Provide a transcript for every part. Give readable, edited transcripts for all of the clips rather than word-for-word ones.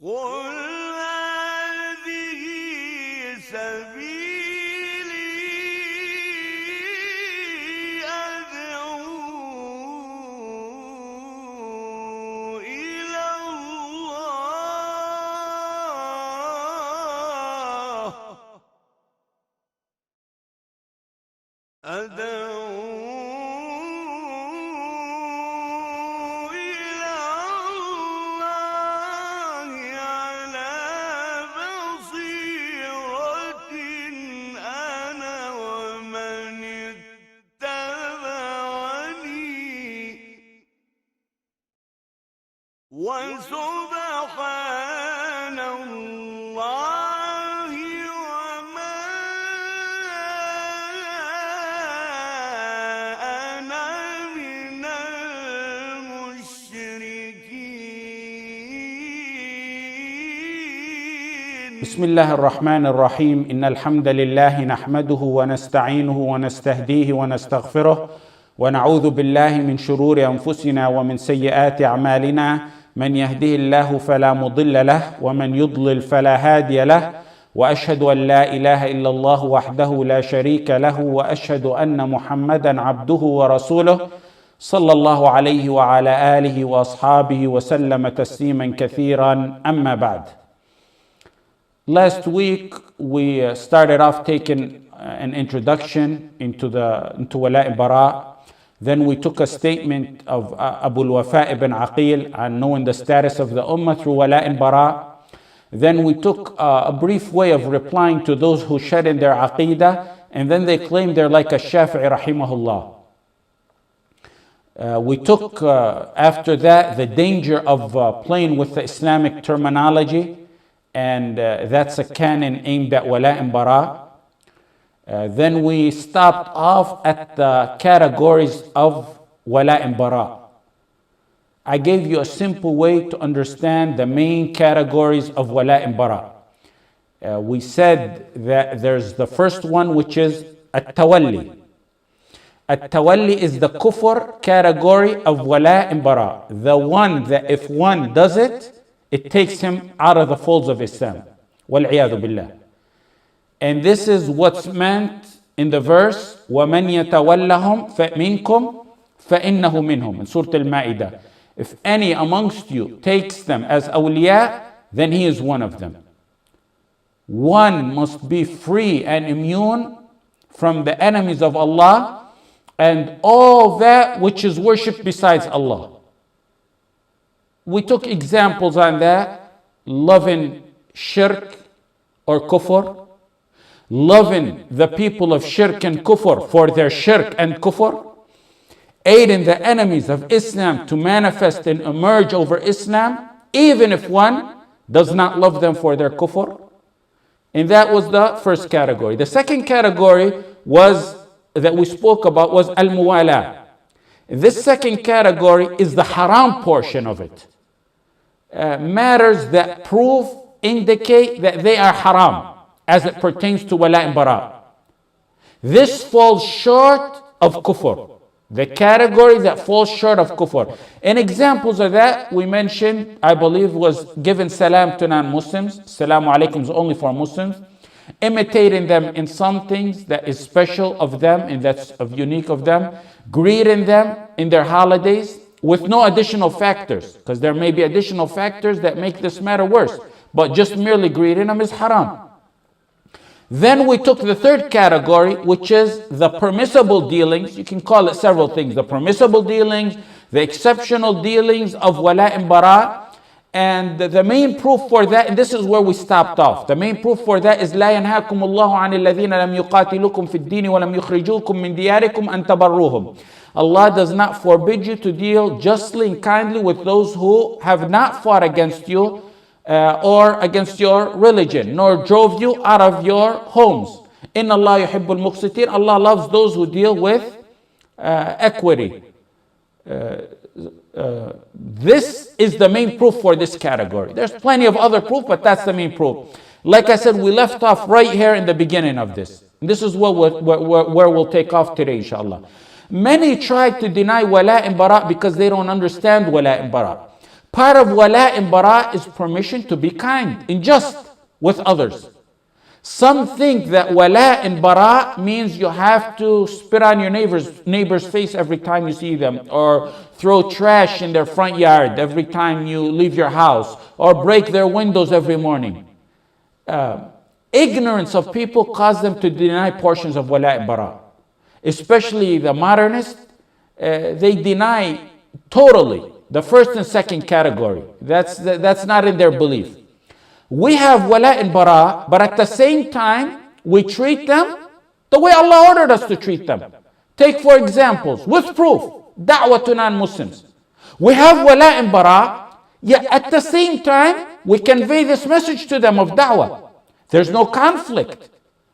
قل هذه سبيلي أدعو إلى الله على بصيرة أنا ومن اتبعني وسبحان الله وما أنا من المشركين. بسم الله الرحمن الرحيم. إن الحمد لله نحمده ونستعينه ونستهديه ونستغفره ونعوذ بالله من شرور أنفسنا ومن سيئات أعمالنا. من يهده الله فلا مضل له ومن يضلل فلا هادي له، وأشهد أن لا إله إلا الله وحده لا شريك له، وأشهد أن محمدا عبده ورسوله صلى الله عليه وعلى آله وأصحابه وسلم تسليما كثيرا. أما بعد. Last week we started off taking an introduction into Wala' al-Bara'. Then we took a statement of Abu al-Wafa ibn Aqil on knowing the status of the Ummah through Wala' al-Bara'. Then we took a brief way of replying to those who shed in their Aqidah, and then they claim they're like a Shafi'i rahimahullah. We took after that the danger of playing with the Islamic terminology, and that's a canon aimed at Wala' al-Bara'. Then we stopped off at the categories of Wala' al-Bara'. I gave you a simple way to understand the main categories of Wala' al-Bara'. We said that there's the first one, which is at-tawalli. At-tawalli is the kufr category of Wala' al-Bara'. The one that if one does it, it takes him out of the folds of Islam. Wal-'iyadhu billah. And this is what's meant in the verse, وَمَنْ يَتَوَلَّهُمْ فَمِنْكُمْ فَإِنَّهُ مِنْهُمْ in Surah Al-Ma'idah. If any amongst you takes them as awliya, then he is one of them. One must be free and immune from the enemies of Allah and all that which is worshipped besides Allah. We took examples on that, loving shirk or kufr, loving the people of shirk and kufr for their shirk and kufr, aiding the enemies of Islam to manifest and emerge over Islam, even if one does not love them for their kufr. And that was the first category. The second category that we spoke about was al-muwala. This second category is the haram portion of it. Matters that indicate that they are haram as it pertains to Wala' al-Bara'. This falls short of kufr. The category that falls short of kufr. And examples of that we mentioned, I believe, was giving salam to non-Muslims. Assalamu alaikum is only for Muslims. Imitating them in some things that is special of them and that's unique of them. Greeting them in their holidays with no additional factors, because there may be additional factors that make this matter worse. But just merely greeting them is haram. Then we took the third category, which is the permissible dealings. You can call it several things. The permissible dealings, the exceptional dealings of Wala' al-Bara'. And the main proof for that, and this is where we stopped off. The main proof for that is لا ينهاكم الله عن الذين لم يقاتلوكم في الدين ولم يخرجوكم من دياركم أن تبروهم. Allah does not forbid you to deal justly and kindly with those who have not fought against you or against your religion, nor drove you out of your homes. Inna Allah yuhibbul muqsitin. Allah loves those who deal with equity. This is the main proof for this category. There's plenty of other proof, but that's the main proof. Like I said, we left off right here in the beginning of this. This is where we'll take off today, inshallah. Many try to deny Wala' and Bara' because they don't understand Wala' and Bara'. Part of wala and bara is permission to be kind and just with others. Some think that wala and bara means you have to spit on your neighbor's face every time you see them, or throw trash in their front yard every time you leave your house, or break their windows every morning. Ignorance of people cause them to deny portions of wala and bara. Especially the modernists, they deny totally the first and second category. That's not in their belief. We have wala and bara, but at the same time, we treat them the way Allah ordered us to treat them. Take for examples, with proof, da'wah to non-Muslims. We have wala and bara, yet at the same time, we convey this message to them of da'wah. There's no conflict.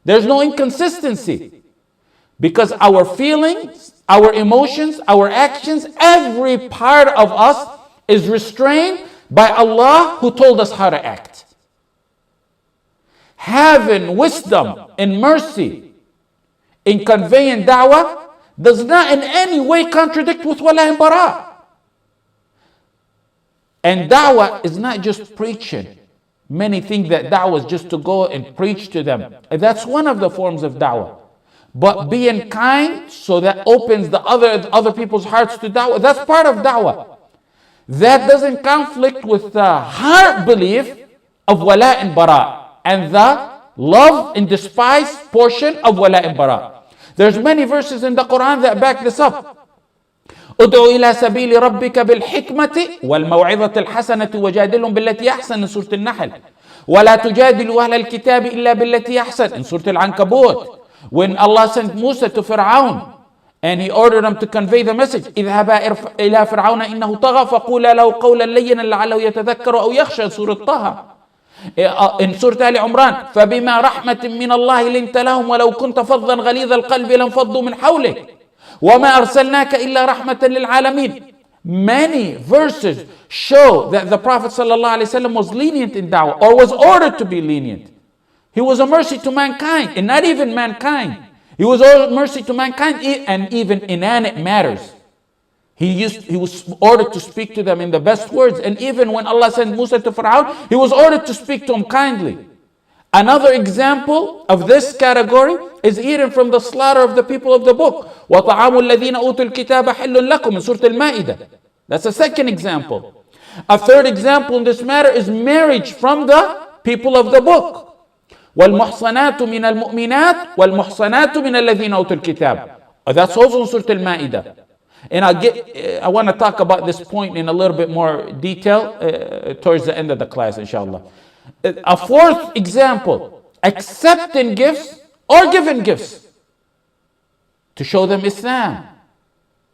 There's no inconsistency. Because our feelings, our emotions, our actions, every part of us is restrained by Allah who told us how to act. Having wisdom and mercy in conveying da'wah does not in any way contradict with wala and bara. And da'wah is not just preaching. Many think that da'wah is just to go and preach to them. That's one of the forms of da'wah. But being kind, so that opens the other people's hearts to da'wah, that's part of da'wah. That doesn't conflict with the heart belief of wala and bara, and the love and despise portion of wala and bara. There's many verses in the Quran that back this up. ادعو إلى سبيل ربك بالحكمة والموعظة الحسنة وجادلهم بالتي أحسن in سورة النحل ولا تجادلوا أهل الكتاب إلا بالتي أحسن in سورة العنكبوت. When Allah sent Musa to Fir'aun and he ordered him to convey the message, اذهبا إلى فرعون إنه طغى فقولا له قولا لينا لعله يتذكر أو يخشى سورة طه. In Surah Ali Imran, فبما رحمة من الله لنت لهم ولو كنت فظا غليظ القلب لانفضوا من حولك وما أرسلناك إلا رحمة للعالمين. Many verses show that the Prophet ﷺ was lenient in da'wah, or was ordered to be lenient. He was a mercy to mankind, and not even mankind. He was a mercy to mankind and even inanimate matters. He was ordered to speak to them in the best words. And even when Allah sent Musa to Fir'aun, he was ordered to speak to him kindly. Another example of this category is eaten from the slaughter of the people of the book. وَطَعَامُ الَّذِينَ أُوتُوا الْكِتَابَ حِلٌّ لَكُمْ in Surah Al-Ma'idah. That's a second example. A third example in this matter is marriage from the people of the book. وَالْمُحْصَنَاتُ مِنَ الْمُؤْمِنَاتِ وَالْمُحْصَنَاتُ مِنَ الَّذِينَ أُوتُوا الْكِتَابَ. That's also in Surah Al-Ma'idah. And I want to talk about this point in a little bit more detail towards the end of the class, inshallah. A fourth example, accepting gifts or giving gifts to show them Islam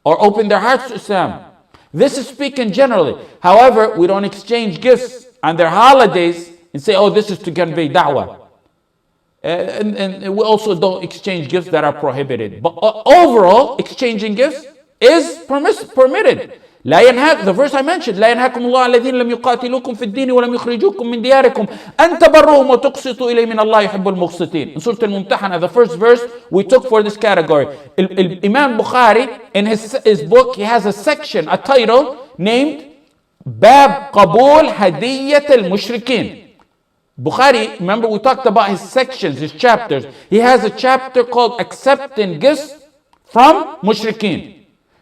or open their hearts to Islam. This is speaking generally. However, we don't exchange gifts on their holidays and say, oh, this is to convey da'wah. And we also don't exchange gifts that are prohibited. But overall, exchanging gifts is permitted. The verse I mentioned, لا ينهاكم الله الذين لم يقاتلوكم في الدين ولم يخرجوكم من دياركم أن تبروهم وتقسطوا إليه من الله يحب المقسطين. In Surah Al-Mumtahana, the first verse we took for this category. Imam Bukhari, in his book, he has a section, a title named Bab Qabul Hadiyyat al-Mushrikeen. Bukhari, remember we talked about his sections, his chapters. He has a chapter called Accepting Gifts from Mushrikeen.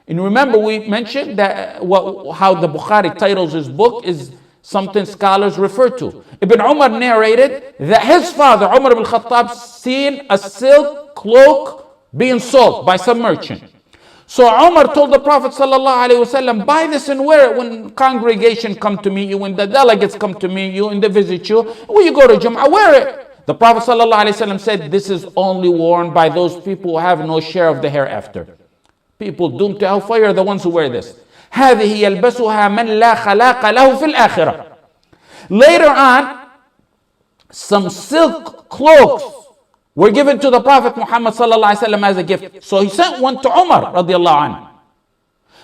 And remember we mentioned that how the Bukhari titles his book is something scholars refer to. Ibn Umar narrated that his father, Umar ibn Khattab, seen a silk cloak being sold by some merchant. So Umar told the Prophet ﷺ, buy this and wear it when congregation come to meet you, when the delegates come to meet you and they visit you. When you go to Jum'ah, wear it. The Prophet ﷺ said, this is only worn by those people who have no share of the hereafter. People doomed to hellfire are the ones who wear this. هذه يلبسها من لا خلاق له في الآخرة. Later on, some silk cloaks were given to the Prophet Muhammad ﷺ as a gift. So he sent one to Umar radiallahu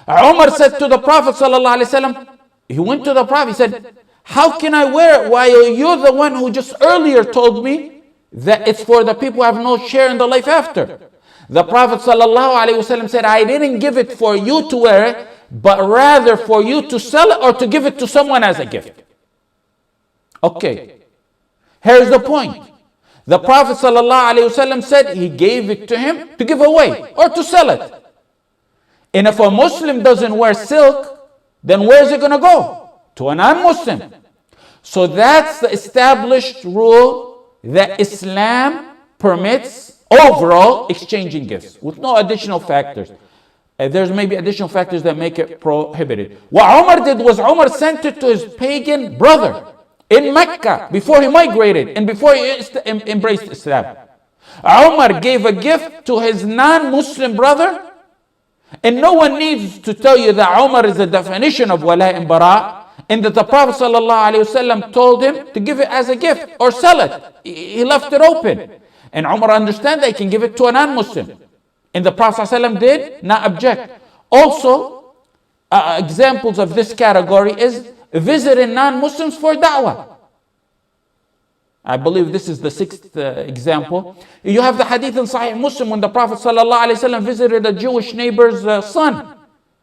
anhu. Umar said to the Prophet ﷺ, he went to the Prophet, he said, how can I wear it while you're the one who just earlier told me that it's for the people who have no share in the life after? The Prophet ﷺ said, I didn't give it for you to wear it, but rather for you to sell it or to give it to someone as a gift. Okay, here's the point. The Prophet ﷺ said he gave it to him to give away or to sell it. And if a Muslim doesn't wear silk, then where is it going to go? To a non-Muslim. So that's the established rule that Islam permits overall exchanging gifts with no additional factors. There's maybe additional factors that make it prohibited. What Umar did was Umar sent it to his pagan brother in Mecca before he migrated and before he embraced Islam. Umar gave a gift to his non-Muslim brother, and no one needs to tell you that Umar is the definition of wala and bara, and that the Prophet ﷺ told him to give it as a gift or sell it. He left it open. And Umar understand that he can give it to a non-Muslim. And the Prophet ﷺ did not object. Also, examples of this category is visiting non-Muslims for da'wah. I believe this is the sixth example. You have the hadith in Sahih Muslim when the Prophet ﷺ visited a Jewish neighbor's son.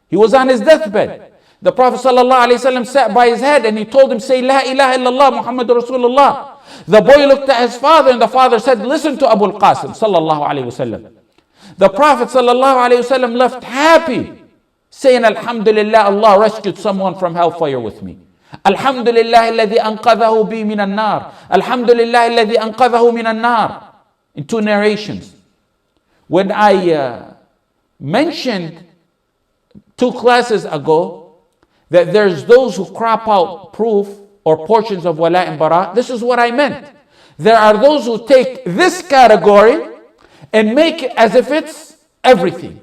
He was on his deathbed. The Prophet ﷺ sat by his head and he told him, say, La ilaha illallah Muhammadur Rasulullah. The boy looked at his father and the father said, listen to Abu al-Qasim sallallahu alayhi wasallam. The Prophet sallallahu alayhi wasallam left happy, saying, Alhamdulillah, Allah rescued someone from hellfire with me. Alhamdulillah alladhi anqadhahu bi min an-nar. Alhamdulillah alladhi anqadhahu min an-nar. In two narrations. When I mentioned 2 classes ago that there's those who crop out proof or portions of wala and bara, this is what I meant. There are those who take this category and make it as if it's everything,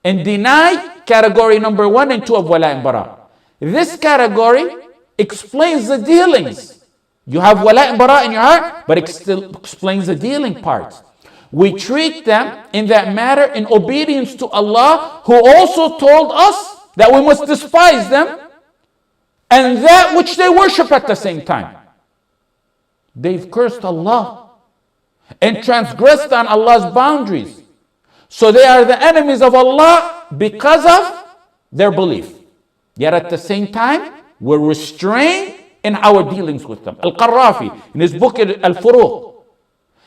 and deny category number 1 and 2 of wala and bara. This category explains the dealings. You have wala and bara in your heart, but it still explains the dealing parts. We treat them in that matter in obedience to Allah, who also told us that we must despise them and that which they worship at the same time. They've cursed Allah and transgressed on Allah's boundaries. So they are the enemies of Allah because of their belief. Yet at the same time, we're restrained in our dealings with them. Al-Qarrafi, in his book Al-Furuq,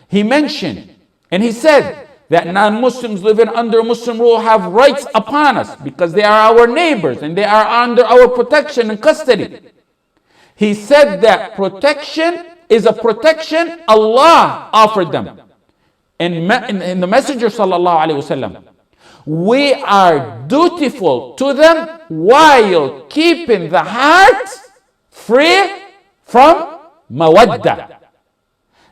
he mentioned and he said that non-Muslims living under Muslim rule have rights upon us because they are our neighbors and they are under our protection and custody. He said that protection is a protection Allah offered them. And the Messenger sallallahu alaihi wasallam, we are dutiful to them while keeping the heart free from mawadda.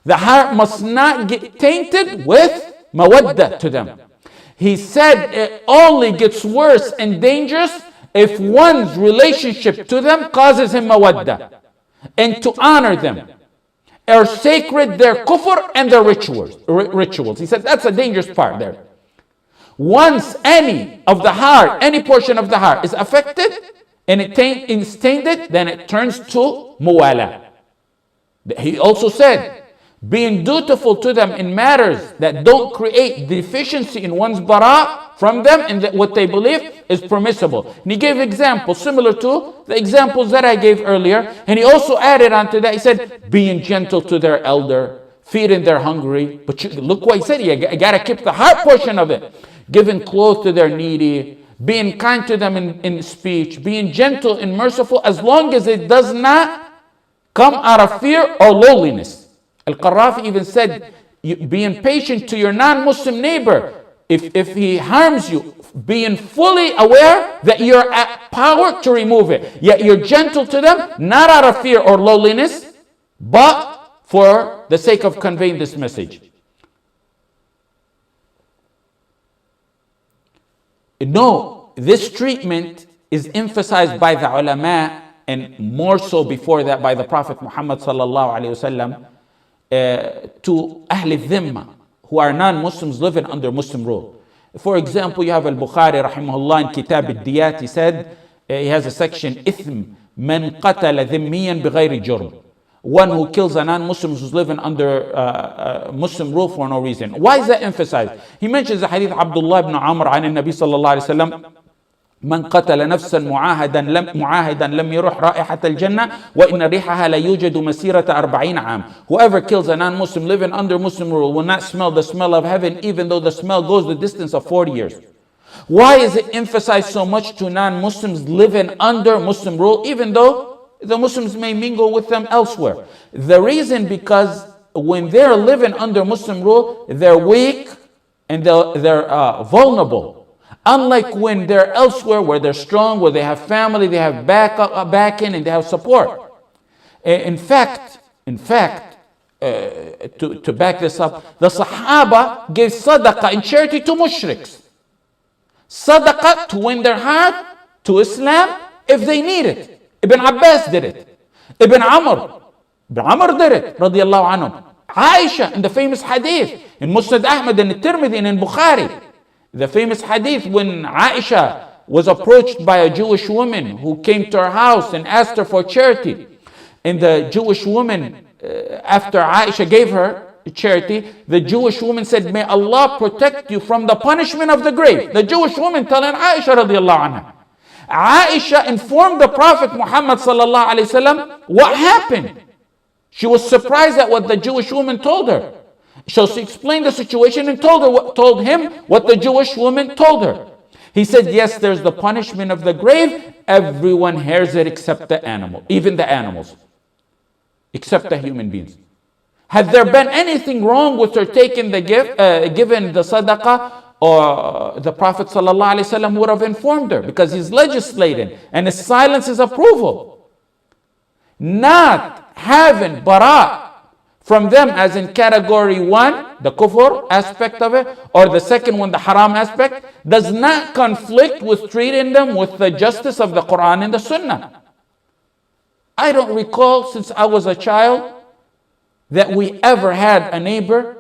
The heart must not get tainted with mawadda to them. He said it only gets worse and dangerous if one's relationship to them causes him mawadda, and to honor them are sacred their kufr and their rituals. He said that's a dangerous part there. Once any of the heart, any portion of the heart is affected and it is tainted, then it turns to muwala. He also said being dutiful to them in matters that don't create deficiency in one's bara from them and that what they believe is permissible. And he gave examples similar to the examples that I gave earlier. And he also added on to that, he said, being gentle to their elder, feeding their hungry. But look what he said, you got to keep the heart portion of it. Giving clothes to their needy, being kind to them in speech, being gentle and merciful as long as it does not come out of fear or lowliness. Al-Qarrafi even said, being patient to your non-Muslim neighbor, if he harms you, being fully aware that you're at power to remove it. Yet you're gentle to them, not out of fear or lowliness, but for the sake of conveying this message. No, this treatment is emphasized by the ulama, and more so before that by the Prophet Muhammad sallallahu alaihi wasallam, to Ahl al-Dhimma, who are non-Muslims living under Muslim rule. For example, you have Al-Bukhari rahimahullah in Kitab al-Diyat. He said, he has a section, Ithm man qatala dhimmiyan bighayri jurm. One who kills a non-Muslim who's living under Muslim rule for no reason. Why is that emphasized? He mentions the hadith Abdullah ibn Amr an Nabi sallallahu alayhi wa sallam من قتل نفسا معاهدا لم يرح رائحة الجنة وإن ريحها لا يوجد مسيرة 40 عام. Whoever kills a non-Muslim living under Muslim rule will not smell the smell of heaven, even though the smell goes the distance of 40 years. Why is it emphasized so much to non-Muslims living under Muslim rule, even though the Muslims may mingle with them elsewhere? The reason, because when they're living under Muslim rule, they're weak and they're vulnerable. Unlike when they're elsewhere, where they're strong, where they have family, they have backing, and they have support. In fact, to back this up, the Sahaba gave sadaqah in charity to mushriks. Sadaqah to win their heart to Islam if they need it. Ibn Abbas did it. Ibn Amr did it, radiallahu anhu. Aisha, in the famous hadith, in Musnad Ahmad, in Tirmidhi, and in Bukhari, the famous hadith when Aisha was approached by a Jewish woman who came to her house and asked her for charity. And the Jewish woman, after Aisha gave her charity, the Jewish woman said, "May Allah protect you from the punishment of the grave." The Jewish woman telling Aisha radiallahu anha. Aisha informed the Prophet Muhammad sallallahu alayhi wasallam what happened. She was surprised at what the Jewish woman told her. So she explained the situation and told him what the Jewish woman told her. He said, yes, there's the punishment of the grave. Everyone hears it except the animal, even the animals, except the human beings. Had there been anything wrong with her taking the gift, given the sadaqah, or the Prophet ﷺ would have informed her, because he's legislating and his silence is approval. Not having bara from them, as in category 1, the kufr aspect of it, or the second one, the haram aspect, does not conflict with treating them with the justice of the Quran and the Sunnah. I don't recall since I was a child that we ever had a neighbor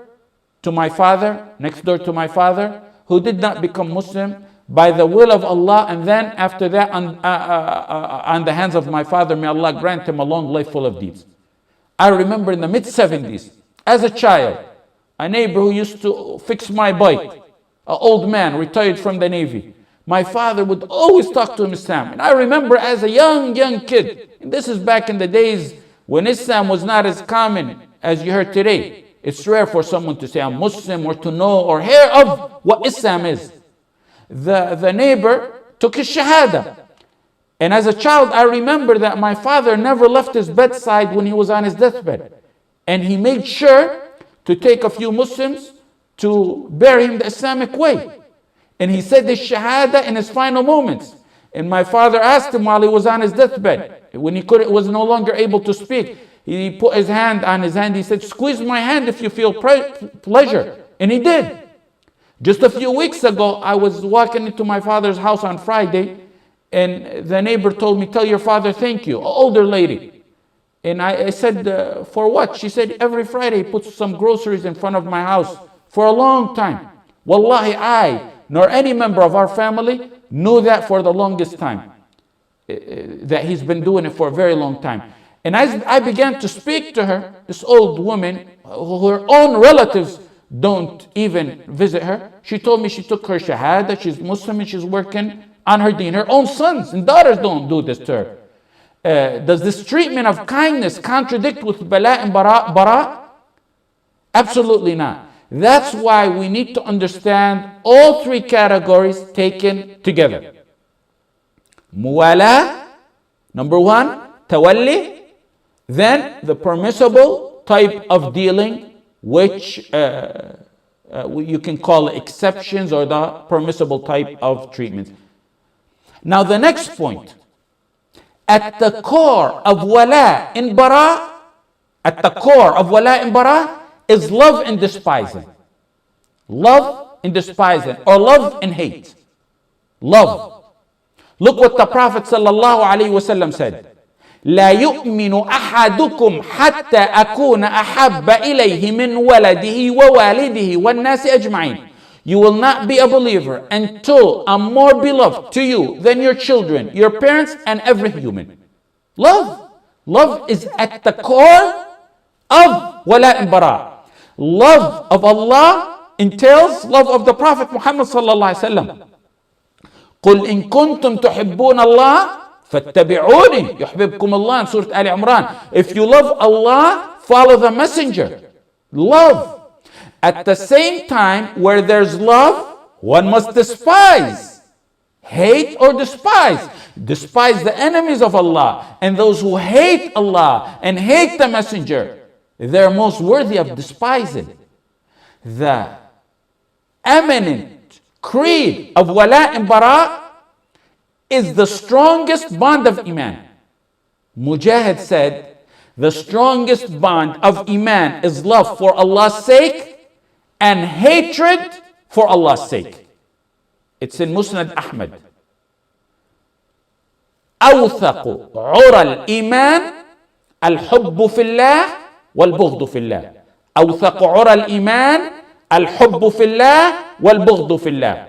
to my father, next door to my father, who did not become Muslim by the will of Allah, and then after that on the hands of my father, may Allah grant him a long life full of deeds. I remember in the mid-70s, as a child, a neighbor who used to fix my bike, an old man, retired from the Navy. My father would always talk to him Islam. And I remember as a young kid, and this is back in the days when Islam was not as common as you heard today. It's rare for someone to say, I'm Muslim, or to know or hear of what Islam is. The neighbor took his shahada. And as a child, I remember that my father never left his bedside when he was on his deathbed. And he made sure to take a few Muslims to bury him the Islamic way. And he said this shahada in his final moments. And my father asked him while he was on his deathbed, when he was no longer able to speak, he put his hand on his hand. He said, squeeze my hand if you feel pleasure. And he did. Just a few weeks ago, I was walking into my father's house on Friday, and the neighbor told me, tell your father thank you, an older lady. And I said, for what? She said, every Friday he puts some groceries in front of my house for a long time. Wallahi, I, nor any member of our family, knew that for the longest time. That he's been doing it for a very long time. And as I began to speak to her, this old woman, who her own relatives don't even visit her, she told me she took her shahada, she's Muslim, and she's working on her deen. Her own sons and daughters don't do this to her. Does this treatment of kindness contradict with bala and bara? Absolutely not. That's why we need to understand all three categories taken together. Muwala, number one, tawalli, then the permissible type of dealing, which you can call exceptions, or the permissible type of treatment. Now the next point, at the core of wala and bara, is love and despising. Love and despising, or love and hate. Love. Look what the Prophet ﷺ said. لا يؤمن أحدكم حتى أكون أحب إليه من ولده ووالده والناس أجمعين. You will not be a believer until I'm more beloved to you than your children, your parents, and every human. Love. Love is at the core of wala and bara. Love of Allah entails love of the Prophet Muhammad sallallahu alaihi wasallam. قل إن كنتم تحبون الله فاتبعوني يحببكم الله in Surah Al Imran. If you love Allah, follow the messenger. Love. At the same time, where there's love, one must despise. Hate or despise. Despise the enemies of Allah. And those who hate Allah and hate the messenger, they're most worthy of despising. The eminent creed of wala and bara is the strongest bond of iman. Mujahid said, the strongest bond of iman is love for Allah's sake and hatred for Allah's sake. It's in Musnad Ahmad. أوثق عرى الإيمان الحب في الله والبغض في الله. أوثق عرى الإيمان الحب في الله والبغض في الله.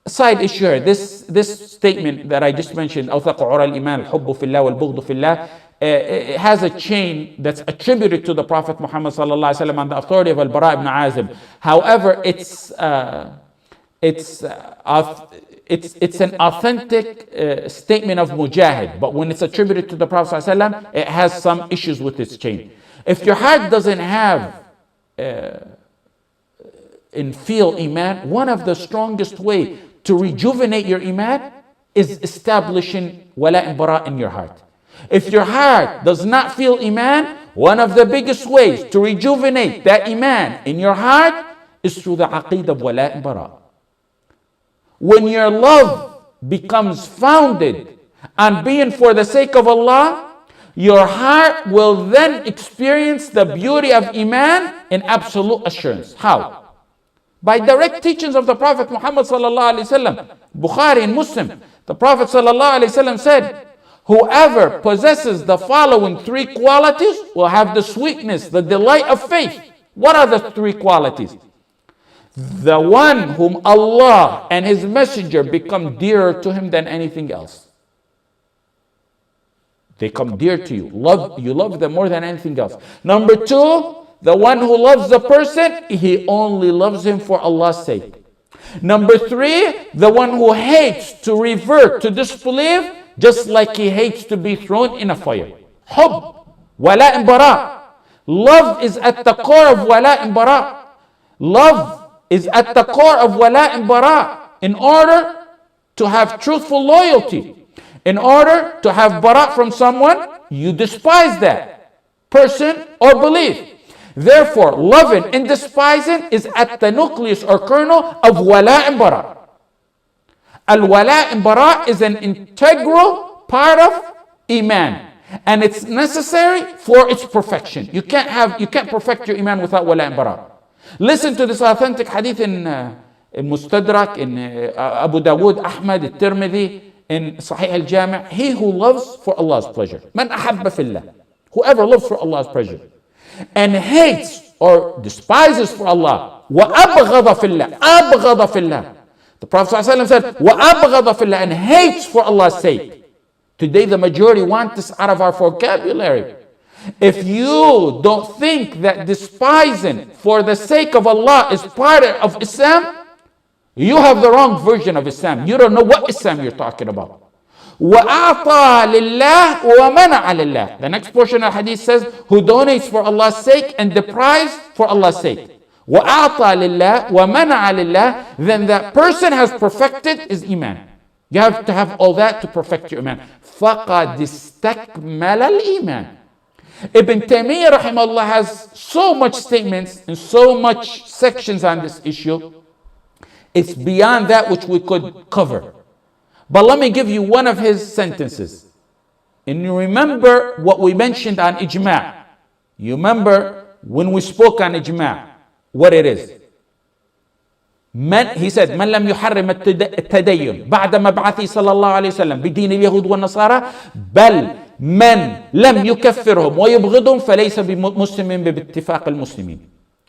Side issue here, this statement that I just mentioned, أوثق عرى الإيمان الحب في الله والبغض في الله, it has a chain that's attributed to the Prophet Muhammad sallallahu alaihi wasallam on the authority of Al-Bara ibn Azib. However, it's an authentic statement of Mujahid, but when it's attributed to the Prophet sallallahu alaihi wasallam, it has some issues with its chain. If your heart doesn't have and feel iman, one of the strongest way to rejuvenate your iman is establishing wala and bara in your heart. If your heart does not feel iman, one of the biggest ways to rejuvenate that iman in your heart is through the aqeedah of wala and bara. When your love becomes founded on being for the sake of Allah, your heart will then experience the beauty of iman in absolute assurance. How? By direct teachings of the Prophet Muhammad sallallahu alaihi wasallam. Bukhari and Muslim, the Prophet sallallahu alaihi wasallam said, whoever possesses the following three qualities will have the sweetness, the delight of faith. What are the three qualities? The one whom Allah and His Messenger become dearer to him than anything else. They come dear to you. You love them more than anything else. Number two, the one who loves the person, he only loves him for Allah's sake. Number three, the one who hates to revert to disbelief, just like he hates to be thrown in a fire. Hub, wala and bara. Love is at the core of wala and bara. Love is at the core of wala and bara. In order to have truthful loyalty, in order to have bara from someone, you despise that person or belief. Therefore, loving and despising is at the nucleus or kernel of wala and bara. Al-wala and bara is an integral part of iman, and it's necessary for its perfection. You can't perfect your iman without wala and bara. Listen to this authentic hadith in Mustadrak, in Abu Dawood, Ahmad, Tirmidhi, in Sahih al-Jami'. He who loves for Allah's pleasure, man ahabba fillah, whoever loves for Allah's pleasure, and hates or despises for Allah, وَأَبْغَضَ فِي اللَّهِ, أَبْغَضَ فِي اللَّهِ. The Prophet ﷺ said, وَأَبْغَضَ فِي اللَّهِ, and hates for Allah's sake. Today the majority want this out of our vocabulary. If you don't think that despising for the sake of Allah is part of Islam, you have the wrong version of Islam. You don't know what Islam you're talking about. وَأَعْطَى لِلَّهِ وَمَنَعَ لِلَّهِ. The next portion of the hadith says, who donates for Allah's sake and deprives for Allah's sake. وَأَعْطَى لِلَّهِ وَمَنَعَ لِلَّهِ. Then that person has perfected his iman. You have to have all that to perfect your iman. فَقَدْ اسْتَكْمَلَ الْإِيمَانِ. Ibn Taymiyyah rahimahullah has so much statements and so much sections on this issue. It's beyond that which we could cover. But let me give you one of his sentences. And you remember what we mentioned on ijma'. You remember when we spoke on ijma', what it is. He said, من لم يحرم التدين بعد مبعثه صلى الله عليه وسلم بدين اليهود والنصارى بل من لم يكفرهم ويبغضهم فليس بمسلم باتفاق المسلمين.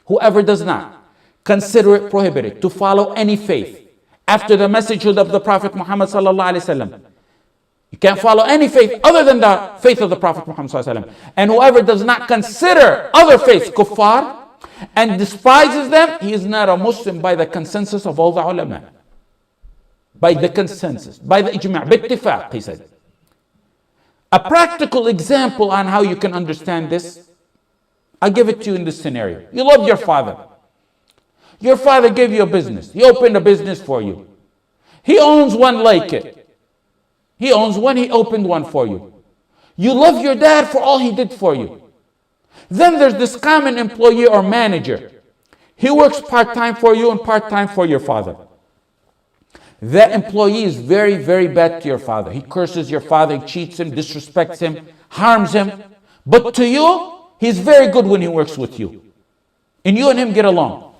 Whoever does not consider it prohibited to follow any faith after the messagehood of the Prophet Muhammad sallallahu alaihi wasallam. You can't follow any faith other than the faith of the Prophet Muhammad sallallahu alaihi wasallam. And whoever does not consider other faiths kuffar and despises them, he is not a Muslim by the consensus of all the ulama. by the consensus, by the ijma', bittifaq, he said. A practical example on how you can understand this, I'll give it to you in this scenario. You love your father. Your father gave you a business. He opened a business for you. He owns one like it. He owns one, he opened one for you. You love your dad for all he did for you. Then there's this common employee or manager. He works part-time for you and part-time for your father. That employee is very, very bad to your father. He curses your father, he cheats him, disrespects him, harms him. But to you, he's very good when he works with you. And you and him get along.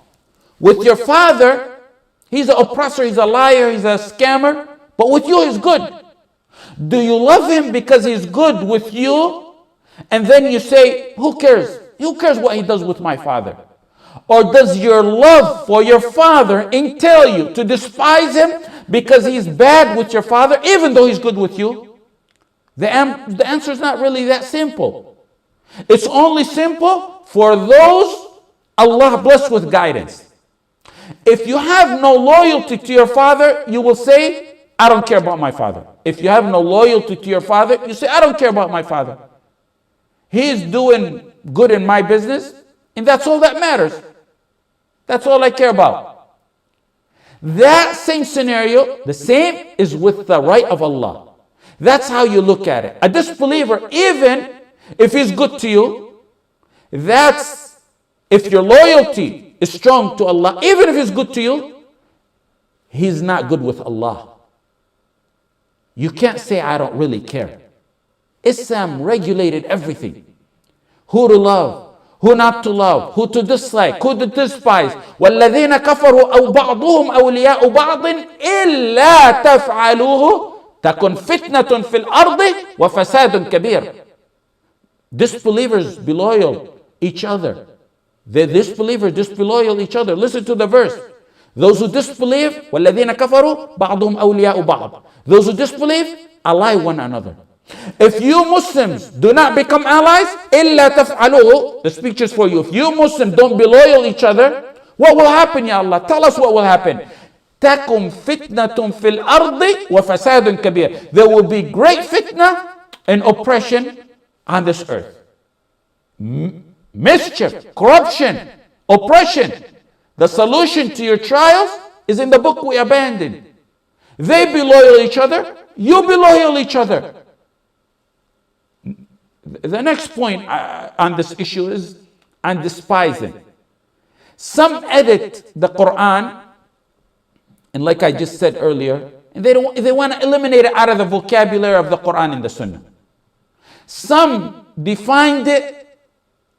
With your father, he's an oppressor, he's a liar, he's a scammer. But with you, he's good. Do you love him because he's good with you? And then you say, who cares? Who cares what he does with my father? Or does your love for your father entail you to despise him because he's bad with your father, even though he's good with you? The answer is not really that simple. It's only simple for those Allah blessed with guidance. If you have no loyalty to your father, you will say, I don't care about my father. If you have no loyalty to your father, you say, I don't care about my father. He's doing good in my business, and that's all that matters. That's all I care about. That same scenario, the same is with the right of Allah. That's how you look at it. A disbeliever, even if he's good to you, that's if your loyalty is strong to Allah, even if he's good to you, he's not good with Allah. You can't say, I don't really care. Islam regulated everything. Who to love, who not to love, who to dislike, who to despise. وَالَّذِينَ كَفَرُوا أَوْ بَعْضُهُمْ أَوْلِيَاءُ بَعْضٍ إِلَّا تَفْعَلُوهُ تَكُنْ فِتْنَةٌ فِي الْأَرْضِ وَفَسَادٌ كَبِيرٌ. Disbelievers be loyal each other. The disbelievers disloyal each other. Listen to the verse. Those who disbelieve, وَالَّذِينَ كَفَرُوا بَعْضُهُمْ أَوْلِيَاءُ بَعْضٍ. Those who disbelieve, ally one another. If you Muslims do not become allies, إِلَّا تَفْعَلُوهُ, the speech is for you. If you Muslims don't be loyal each other, what will happen, Ya Allah? Tell us what will happen. تَكُمْ فِتْنَةٌ فِي الْأَرْضِ وَفَسَادٌ كَبِيرٌ. There will be great fitna and oppression on this earth. Mischief, corruption, oppression. The solution to your trials is in the book we abandoned. They be loyal each other, you be loyal each other. The next point on this issue is on despising. Some edit the Quran, and like I just said earlier, and they want to eliminate it out of the vocabulary of the Quran and the Sunnah. Some defined it,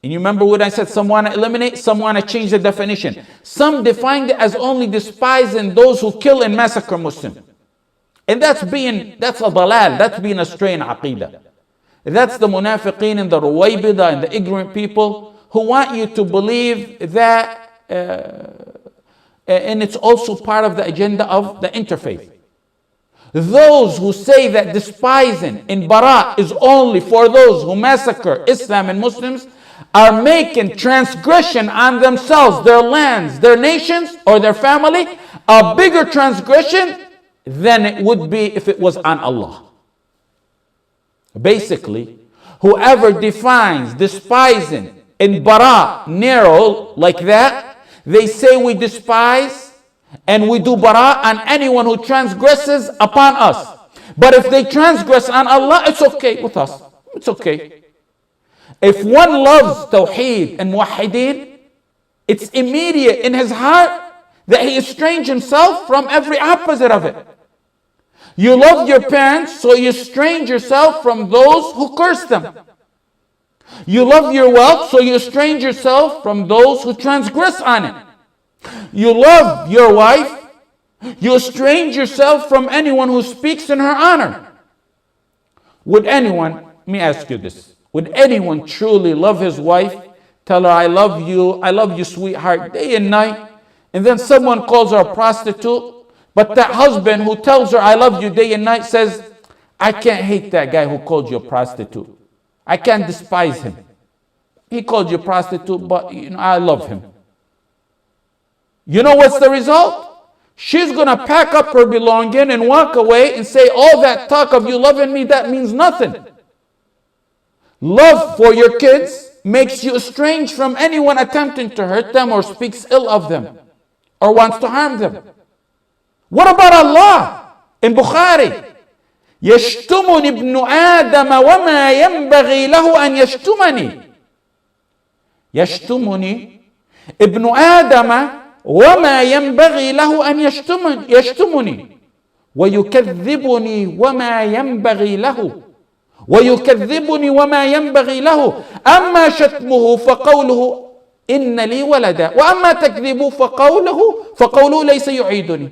and you remember what I said, some want to eliminate, some want to change the definition. Some defined it as only despising those who kill and massacre Muslims. And that's a dalal, that's being astray in aqidah. That's the munafiqeen and the ruwaybida and the ignorant people who want you to believe that, and it's also part of the agenda of the interfaith. Those who say that despising in bara is only for those who massacre Islam and Muslims are making transgression on themselves, their lands, their nations, or their family, a bigger transgression than it would be if it was on Allah. Basically, whoever defines despising in bara narrow like that, they say we despise and we do bara on anyone who transgresses upon us. But if they transgress on Allah, it's okay with us. It's okay. If one loves Tawheed and Muwahhideen, it's immediate in his heart that he estranges himself from every opposite of it. You love your parents, so you estrange yourself from those who curse them. You love your wealth, so you estrange yourself from those who transgress on it. You love your wife, you estrange yourself from anyone who speaks in her honor. Would anyone, let me ask you this, would anyone truly love his wife, tell her, I love you, sweetheart, day and night, and then someone calls her a prostitute, but that husband who tells her, I love you day and night, says, I can't hate that guy who called you a prostitute. I can't despise him. He called you a prostitute, but I love him. You know what's the result? she's going to pack up her belonging and walk away and say, all that talk of you loving me, that means nothing. Love for your kids makes you estranged from anyone attempting to hurt them or speaks ill of them or wants to harm them. What about Allah? In Bukhari, يشتمني ابن آدم وما ينبغي له أن يشتمني. يشتمني ابن آدم وما ينبغي له أن يشتمني ويكذبني وما ينبغي له ويكذبني وما ينبغي له أما شتمه فقوله إن لي ولدا وأما تكذيبه فقوله ليس يعيدني.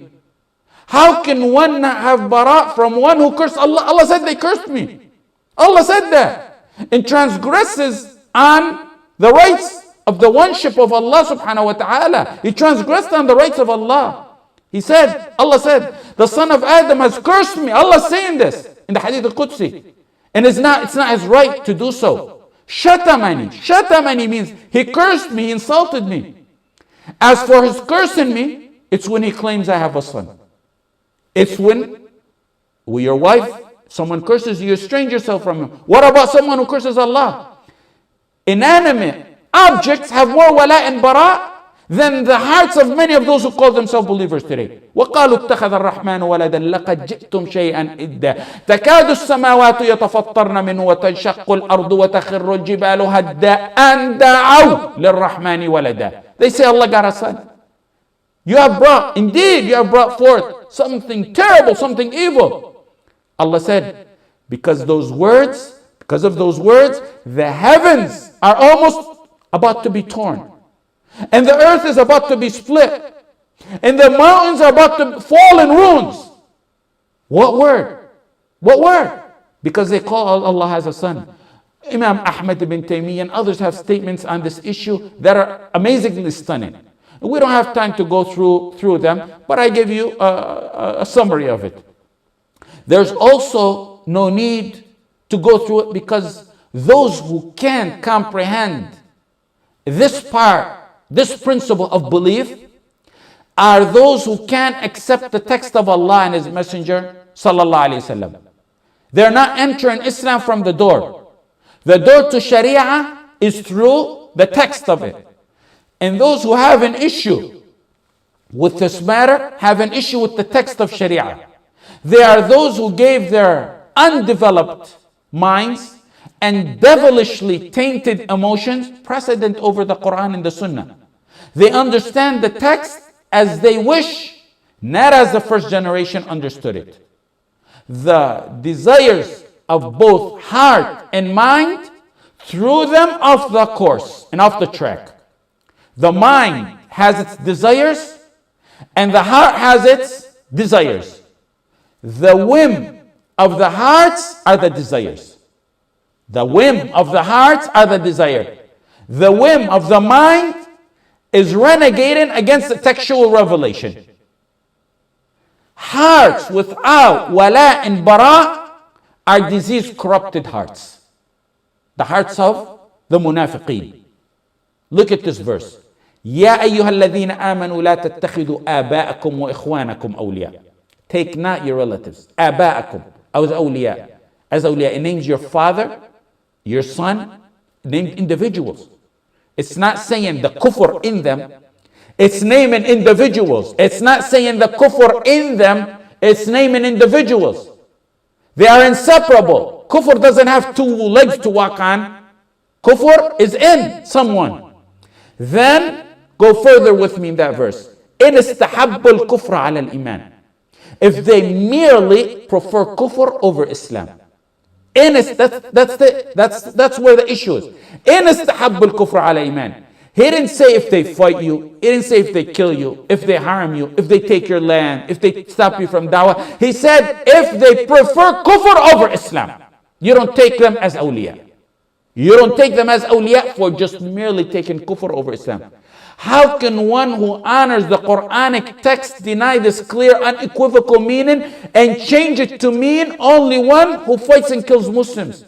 How can one have bara from one who cursed Allah? Allah said they cursed me. Allah said that. And transgresses on the rights of the oneship of Allah subhanahu wa ta'ala. He transgressed on the rights of Allah. He said, Allah said, the son of Adam has cursed me. Allah is saying this in the Hadith al-Qudsi. And it's not his right to do so. Shatamani. Shatamani means he cursed me, he insulted me. As for his cursing me, it's when he claims I have a son. It's when your wife, someone curses you, you estrange yourself from him. What about someone who curses Allah? Inanimate objects have more wala and bara than the hearts of many of those who call themselves believers today. وَقَالُوا اتَّخَذَ الرَّحْمَنُ وَلَدًا لَقَدْ جِئْتُمْ شَيْئًا إِدًّا تَكَادُ السَّمَاوَاتُ يَتَفَطَّرْنَ مِنْهُ وَتَنشَقُّ الْأَرْضُ وَتَخِرُّ الْجِبَالُ هَدًّا أَن دَعَوْا لِلرَّحْمَنِ وَلَدًا. They say Allah got a son. You have brought forth something terrible, something evil. Allah said, because of those words, the heavens are almost about to be torn. And the earth is about to be split. And the mountains are about to fall in ruins. What word? What word? Because they call Allah has a son. Imam Ahmad ibn Taymiyyah and others have statements on this issue that are amazingly stunning. We don't have time to go through them, but I give you a summary of it. There's also no need to go through it because those who can't comprehend this principle of belief are those who can't accept the text of Allah and His Messenger sallallahu alaihi wasallam. They're not entering Islam from the door. The door to Sharia is through the text of it. And those who have an issue with this matter have an issue with the text of Sharia. They are those who gave their undeveloped minds and devilishly tainted emotions precedent over the Quran and the Sunnah. They understand the text as they wish, not as the first generation understood it. The desires of both heart and mind threw them off the course and off the track. The mind has its desires and the heart has its desires. The whim of the hearts are the desires. The whim of the hearts are the desire. The whim of the mind is renegating against the textual revelation. Hearts without wala and bara are disease corrupted hearts. The hearts of the munafiqeen. Look at this verse. يا أيها الذين آمنوا لا تتخذوا آباءكم وإخوانكم أولياء. Take not your relatives. آباءكم as أولياء. As أولياء, it names your father, your son, named individuals. It's not saying the kufr in them. It's naming individuals. It's not saying the kufr in them. It's naming individuals. They are inseparable. Kufr doesn't have two legs to walk on. Kufr is in someone. Then go further with me in that verse. إن استحبوا الكفر على الإيمان. If they merely prefer kufr over Islam. That's where the issue is. إن استحبوا الكفر على إيمان. He didn't say if they fight you. He didn't say if they kill you, if they harm you, if they take your land, if they stop you from dawah. He said if they prefer kufr over Islam. You don't take them as awliya. You don't take them as awliya for just merely taking kufr over Islam. How can one who honors the Quranic text deny this clear, unequivocal meaning and change it to mean only one who fights and kills Muslims?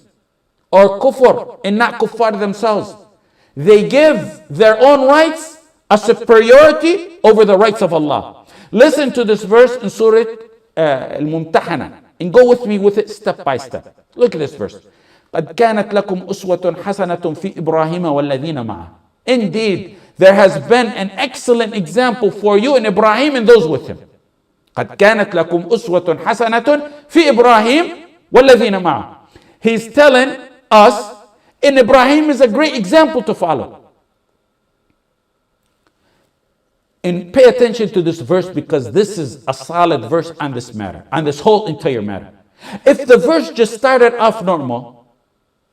Or kufr and not kuffar themselves. They give their own rights a superiority over the rights of Allah. Listen to this verse in Surah Al-Mumtahana and go with me with it step by step. Look at this verse. قد كانت لكم أسوة حسنة في إبراهيم والذين معه. Indeed, there has been an excellent example for you in Ibrahim and those with him. قد كانت لكم أسوة حسنة في إبراهيم والذين معه. He's telling us in Ibrahim is a great example to follow. And pay attention to this verse because this is a solid verse on this matter, on this whole entire matter. If the verse just started off normal,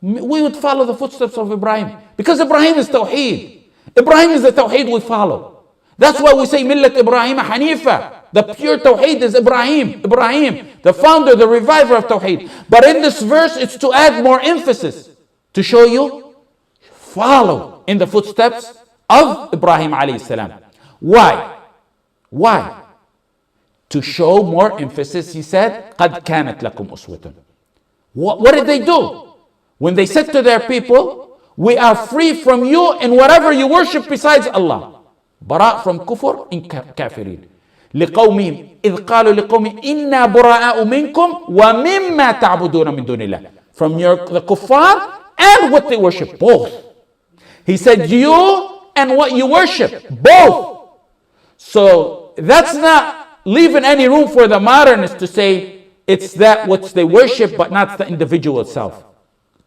we would follow the footsteps of Ibrahim. Because Ibrahim is Tawheed. Ibrahim is the Tawheed we follow. That's why we say Millat Ibrahim Hanifa. The pure Tawheed is Ibrahim. Ibrahim, the founder, the reviver of Tawheed. But in this verse, it's to add more emphasis. To show you, follow in the footsteps of Ibrahim alayhi salam. Why? Why? To show more emphasis, he said, قَدْ كَانَتْ لَكُمْ أُسْوَةٌ. What did they do? When they said to their people, we are free from you and whatever you worship besides Allah. Bara' from kufr and kafirin. لِقَوْمِهِمْ إِذْ قَالُوا لِقَوْمِهِمْ إِنَّا بُرَاءُ مِنْكُمْ وَمِمَّا تَعْبُدُونَ مِنْ دُونِ اللَّهِ. From the kuffar and what they worship, both. He said, you and what you worship, both. So that's not leaving any room for the modernists to say it's that which they worship, but not the individual itself.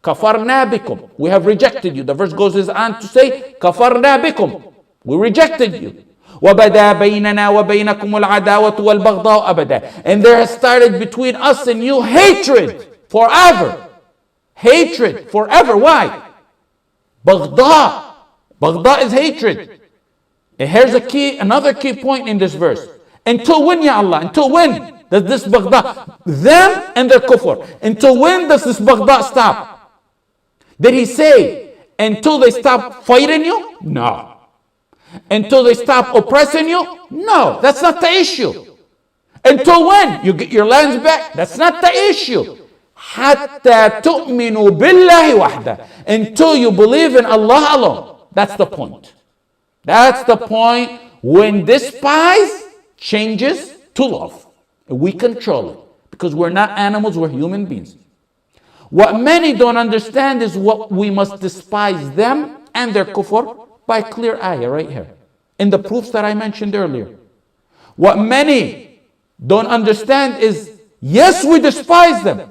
Kafarna bikum. We have rejected you. The verse goes on to say, Kafarna bikum. We rejected you. وَبَدَا بَيْنَنَا وَبَيْنَكُمُ الْعَدَاوَةُ وَالْبَغْضَاءُ أَبَدًا. And there has started between us and you hatred forever. Hatred forever. Why? Baghda. Baghda is hatred. And here's another key point in this verse. Until when, Ya Allah? Until when does this Baghda, them and their kufr, until when does this Baghda stop? Did he say until they stop fighting you? No. Until they stop oppressing you? No, that's not the issue. Until when? You get your lands back? That's not the issue. حَتَّى تُؤْمِنُوا بِاللَّهِ وَحْدَهُ. Until you believe in Allah alone. That's the point. That's the point when despise changes to love. We control it because we're not animals, we're human beings. What many don't understand is what we must despise them and their kufr by clear ayah right here. In the proofs that I mentioned earlier. What many don't understand is, yes, we despise them,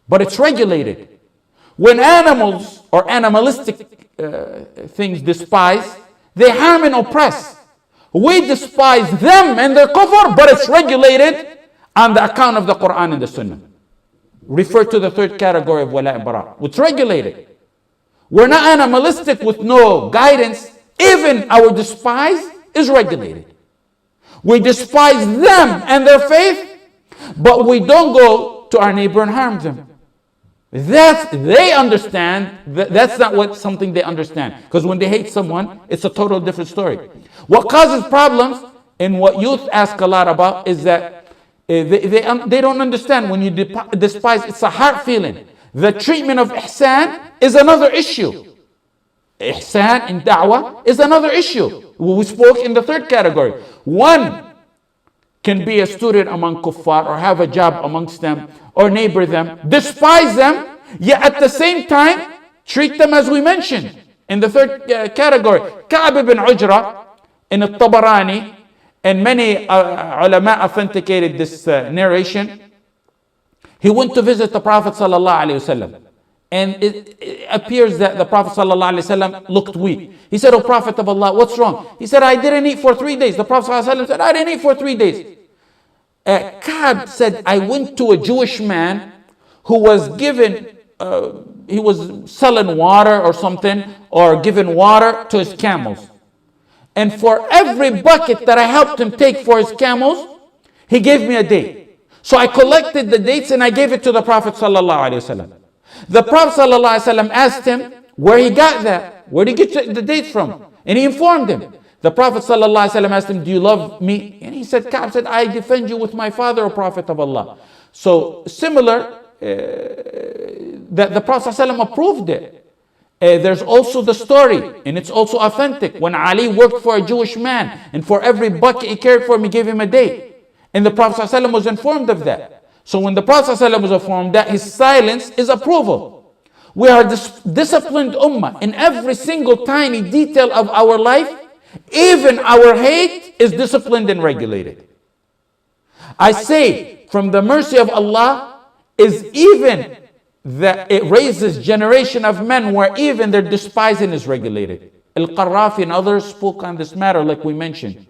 but it's regulated. When animals or animalistic things despise, they harm and oppress. We despise them and their kufr, but it's regulated on the account of the Quran and the Sunnah. Refer to the third category of wala and bara. It's regulated. We're not animalistic with no guidance. Even our despise is regulated. We despise them and their faith, but we don't go to our neighbor and harm them. They understand that's not something they understand. Because when they hate someone, it's a total different story. What causes problems and what youth ask a lot about is that they don't understand when you despise, it's a heart feeling. The treatment of ihsan is another issue. Ihsan in da'wah is another issue. We spoke in the third category. One can be a student among kuffar or have a job amongst them or neighbor them, despise them, yet at the same time treat them as we mentioned in the third category. Ka'b ibn Ujra in al-Tabarani, and many ulama authenticated this narration. He went to visit the Prophet sallallahu alaihi wasallam, and it appears that the Prophet sallallahu alaihi wasallam looked weak. He said, "O Prophet of Allah, what's wrong?" He said, "I didn't eat for 3 days." The Prophet sallallahu alaihi wasallam said, "I didn't eat for 3 days." Ka'b said, "I went to a Jewish man who was he was selling water or something, or giving water to his camels. And for every bucket that I helped him take for his camels, he gave me a date. So I collected the dates and I gave it to the Prophet sallallahu alaihi wasallam. The Prophet sallallahu alaihi wasallam asked him where he got that. Where did he get the dates from? And he informed him. The Prophet sallallahu alaihi wasallam asked him, "Do you love me?" And he said, Ka'b said, "I defend you with my father, O Prophet of Allah." So similar, that the Prophet sallallahu alaihi wasallam approved it. There's also the story, and it's also authentic, when Ali worked for a Jewish man, and for every buck he cared for him, he gave him a day. And the Prophet ﷺ was informed of that. So when the Prophet ﷺ was informed that, his silence is approval. We are this disciplined ummah in every single tiny detail of our life. Even our hate is disciplined and regulated. I say, from the mercy of Allah is even that it raises generation of men where even their despising is regulated. Al-Qarrafi and others spoke on this matter, like we mentioned.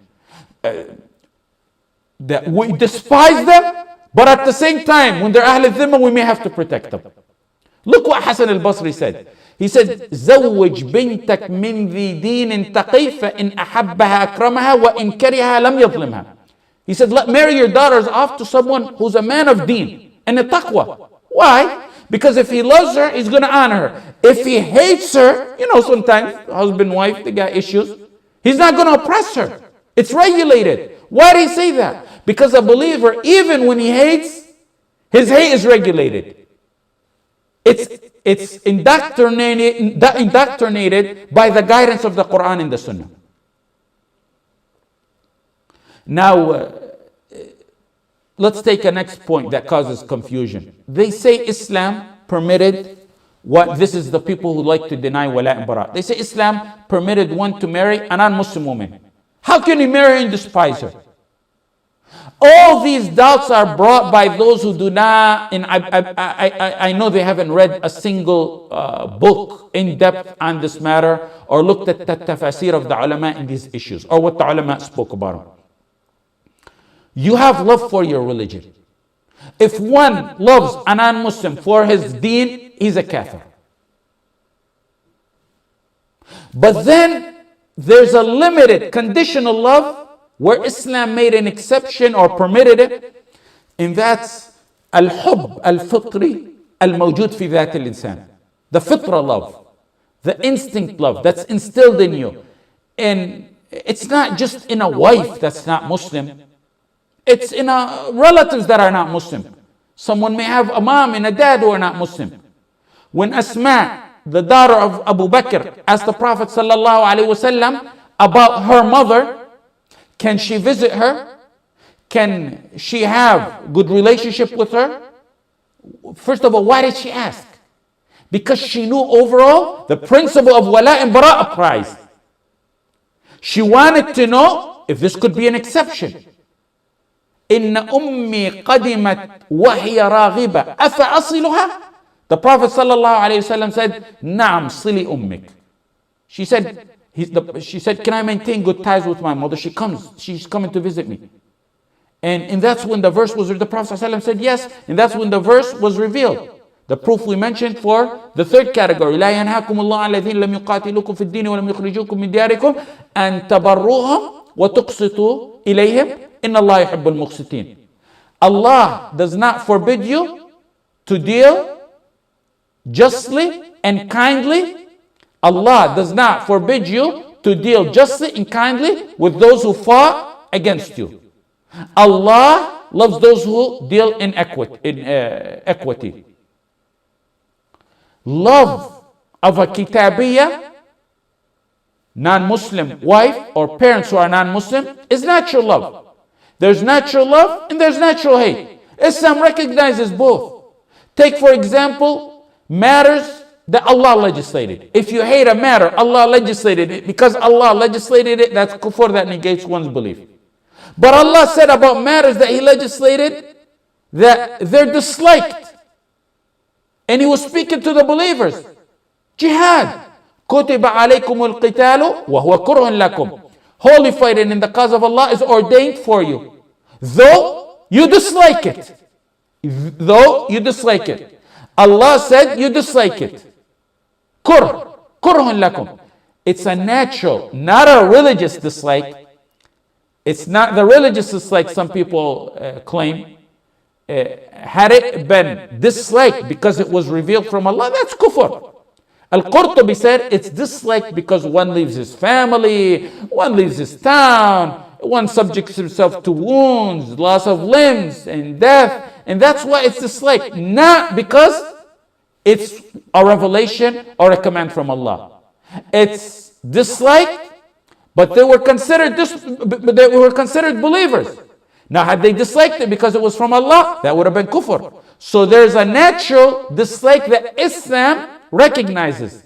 That we despise them, but at the same time, when they're Ahl al-Dhimma, we may have to protect them. Look what Hassan al-Basri said. He said, زوج بنتك من ذي دين تقي فإن أحبها أكرمها وإن كرهها لم يظلمها. He said, marry your daughters off to someone who's a man of deen and a taqwa. Why? Because if he loves her, he's going to honor her. If he hates her, sometimes husband, wife, they got issues. He's not going to oppress her. It's regulated. Why did he say that? Because a believer, even when he hates, his hate is regulated. It's indoctrinated by the guidance of the Quran and the Sunnah. Now, let's take a next point that causes confusion. They say Islam permitted this is the people who like to deny wala and bara. They say Islam permitted one to marry a non-Muslim woman. How can he marry and despise her? All these doubts are brought by those who do not, and I know they haven't read a single book in depth on this matter, or looked at the tafasir of the ulama in these issues, or what the ulama spoke about them. You have love for your religion. If one loves a non-Muslim for his deen, he's a kafir. But then there's a limited conditional love where Islam made an exception or permitted it, and that's al-hub al-fitri al-mawjud fi dhat al-insan. The fitra love, the instinct love that's instilled in you. And it's not just in a wife that's not Muslim. It's in relatives that are not Muslim. Someone may have a mom and a dad who are not Muslim. When Asma, the daughter of Abu Bakr, asked the Prophet ﷺ about her mother, can she visit her? Can she have good relationship with her? First of all, why did she ask? Because she knew overall the principle of wala and bara applies. She wanted to know if this could be an exception. إن أمي قدمت وهي راغبة أفأصلها. The Prophet ﷺ said, نعم صلي أمك. She said, can I maintain good ties with my mother? She's coming to visit me. And that's when the verse was, the Prophet ﷺ said yes, and that's when the verse was revealed. The proof we mentioned for the third category, لا ينهاكم الله عن الذين لم يقاتلوكم في الدين ولم يخرجوكم من دياركم أن تبروهم وتقسطوا إليهم إن الله يحب المقسطين. Allah does not forbid you to deal justly and kindly. Allah does not forbid you to deal justly and kindly with those who fought against you. Allah loves those who deal in equity. Love of a kitabiyya, non-Muslim wife or parents who are non-Muslim is natural love. There's natural love and there's natural hate. Islam recognizes both. Take for example matters that Allah legislated. If you hate a matter, Allah legislated it. Because Allah legislated it, that's kufr, that negates one's belief. But Allah said about matters that He legislated that they're disliked. And He was speaking to the believers. Jihad. كُتِبَ عَلَيْكُمُ الْقِتَالُ وَهُوَ كُرْهٌ لَكُمْ. Holy fighting in the cause of Allah is ordained for you. Though you dislike it. Though you dislike it. Allah said you dislike it. كُرْهٌ لَكُمْ. It's a natural, not a religious dislike. It's not the religious dislike some people claim. Had it been disliked because it was revealed from Allah, that's kufr. Al-Qurtubi said it's disliked because one leaves his family, one leaves his town, one subjects himself to wounds, loss of limbs, and death. And that's why it's disliked. Not because It's a revelation or a command from Allah. It's disliked, but they were considered believers. Now, had they disliked it because it was from Allah, that would have been kufr. So there's a natural dislike that Islam recognizes.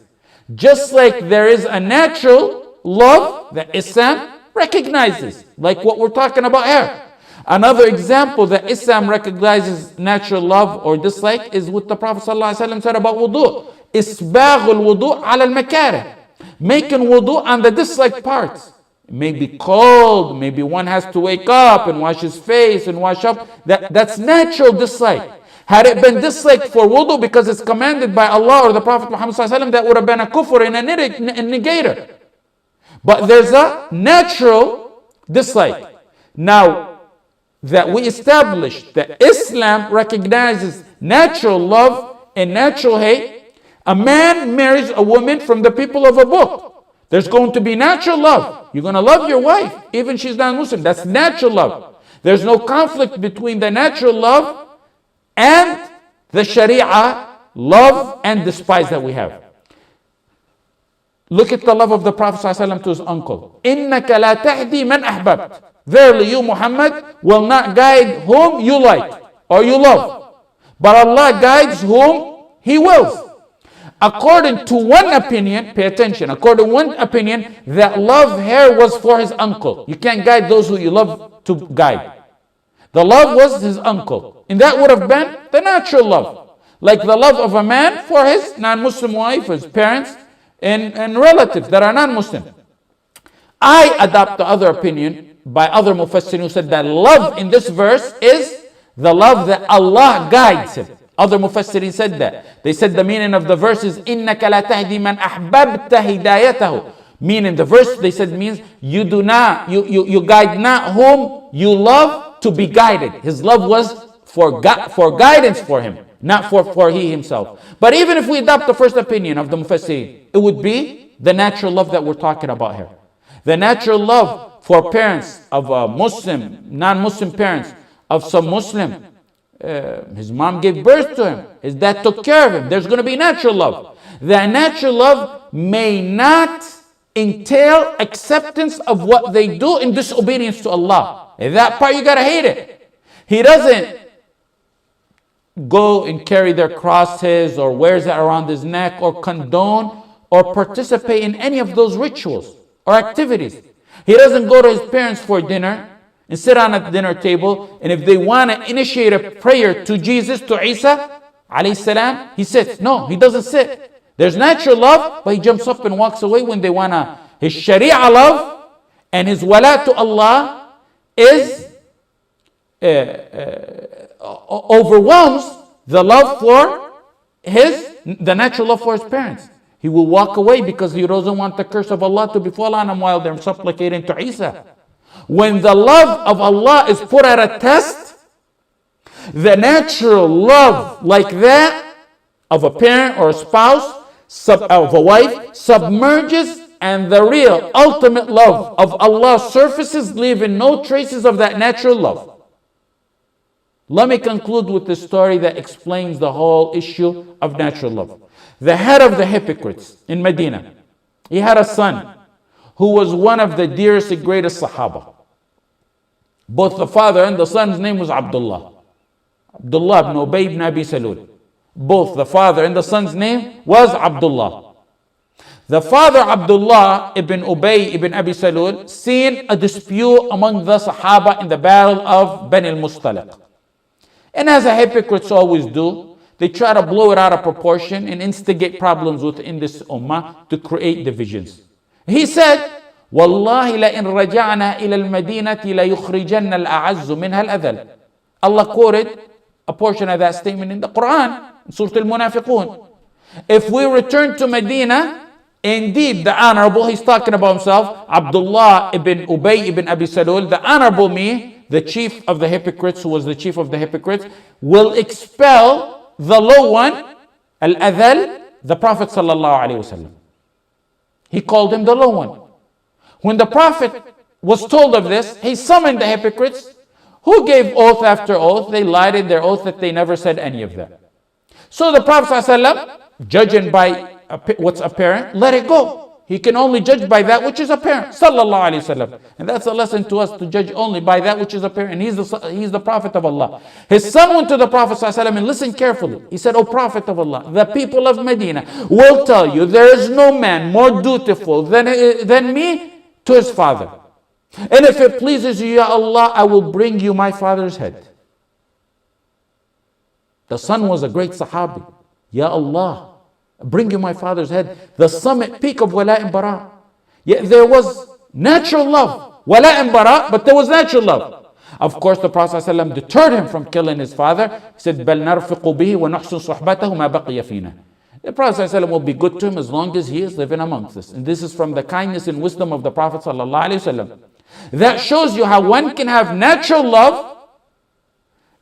Just like there is a natural love that Islam recognizes, like what we're talking about here. Another example that Islam recognizes natural love or dislike is what the Prophet ﷺ said about wudu. Isbaghul wudu ala al-makarih. Making wudu on the disliked parts. It may be cold, maybe one has to wake up and wash his face and wash up. That's natural dislike. Had it been disliked for wudu because it's commanded by Allah or the Prophet Muhammad ﷺ, that would have been a kufr and a negator. But there's a natural dislike. Now, that we established that Islam recognizes natural love and natural hate. A man marries a woman from the people of a book. There's going to be natural love. You're going to love your wife, even she's non-Muslim. That's natural love. There's no conflict between the natural love and the Sharia love and despise that we have. Look at the love of the Prophet ﷺ to his uncle. إِنَّكَ لَا تَهْدِي مَنْ أَحْبَبْتَ. Verily you, Muhammad, will not guide whom you like or you love. But Allah guides whom He wills. According to one opinion, pay attention, according to one opinion, that love here was for his uncle. You can't guide those who you love to guide. The love was his uncle. And that would have been the natural love. Like the love of a man for his non-Muslim wife, his parents, and relatives that are non-Muslim. I adopt the other opinion by other mufassirin who said that love in this verse is the love that Allah guides him. Other mufassirin said that. They said the meaning of the verse is إِنَّكَ لَا تَهْدِي مَنْ أَحْبَبْتَ هِدَايَتَهُ. Meaning the verse, they said, means you guide not whom you love to be guided. His love was for guidance for him, not for he himself. But even if we adopt the first opinion of the mufassirin, it would be the natural love that we're talking about here. The natural love for parents of Muslim, non-Muslim parents of some Muslim. His mom gave birth to him. His dad took care of him. There's going to be natural love. The natural love may not entail acceptance of what they do in disobedience to Allah. That part you got to hate it. He doesn't go and carry their crosses or wears it around his neck or condone or participate in any of those rituals or activities. He doesn't go to his parents for dinner and sit on a dinner table, and if they want to initiate a prayer to Jesus, to Isa alayhi salam, he sits. No, he doesn't sit. There's natural love, but he jumps up and walks away when they want to. His Sharia love and his wala to Allah is overwhelms the love for the natural love for his parents. He will walk away because he doesn't want the curse of Allah to befall on him while they're supplicating to Isa. When the love of Allah is put at a test, the natural love like that of a parent or a spouse, of a wife, submerges, and the real ultimate love of Allah surfaces, leaving no traces of that natural love. Let me conclude with this story that explains the whole issue of natural love. The head of the hypocrites in Medina, he had a son who was one of the dearest and greatest Sahaba. Both the father and the son's name was Abdullah. Abdullah ibn Ubay ibn Abi Salul. Both the father and the son's name was Abdullah. The father Abdullah ibn Ubay ibn Abi Salul seen a dispute among the Sahaba in the battle of Bani al-Mustaliq. And as the hypocrites always do, they try to blow it out of proportion and instigate problems within this ummah to create divisions. He said, وَاللَّهِ لَإِنْ رَجَعْنَا إِلَى الْمَدِينَةِ لَيُخْرِجَنَّ الْأَعَزُّ مِنْهَا الْأَذَلَ. Allah quoted a portion of that statement in the Quran, in Surah Al-Munafiqun. If we return to Medina, indeed the honorable, he's talking about himself, Abdullah ibn Ubay ibn Abi Salul, the honorable me, the chief of the hypocrites, who was the chief of the hypocrites, will expel the low one, Al-Adhal, the Prophet sallallahu alaihi wasallam. He called him the low one. When the Prophet was told of this, he summoned the hypocrites who gave oath after oath. They lied in their oath that they never said any of that. So the Prophet ﷺ, judging by what's apparent, let it go. He can only judge by that which is apparent. Sallallahu Alaihi Wasallam. And that's a lesson to us, to judge only by that which is apparent. He's the Prophet of Allah. His son went to the Prophet ﷺ and listen carefully. He said, O Prophet of Allah, the people of Medina will tell you there is no man more dutiful than me to his father. And if it pleases you, Ya Allah, I will bring you my father's head. The son was a great Sahabi. Ya Allah, bring you my father's head. The summit peak of wala and bara. Yet there was natural love. Wala and bara, but there was natural love. Of course, the Prophet ﷺ deterred him from killing his father. He said, بَلْ نَرْفِقُ بِهِ وَنَحْسُنْ صُحْبَتَهُ مَا بَقِيَ فِينَا. The Prophet ﷺ will be good to him as long as he is living amongst us. And this is from the kindness and wisdom of the Prophet ﷺ. That shows you how one can have natural love,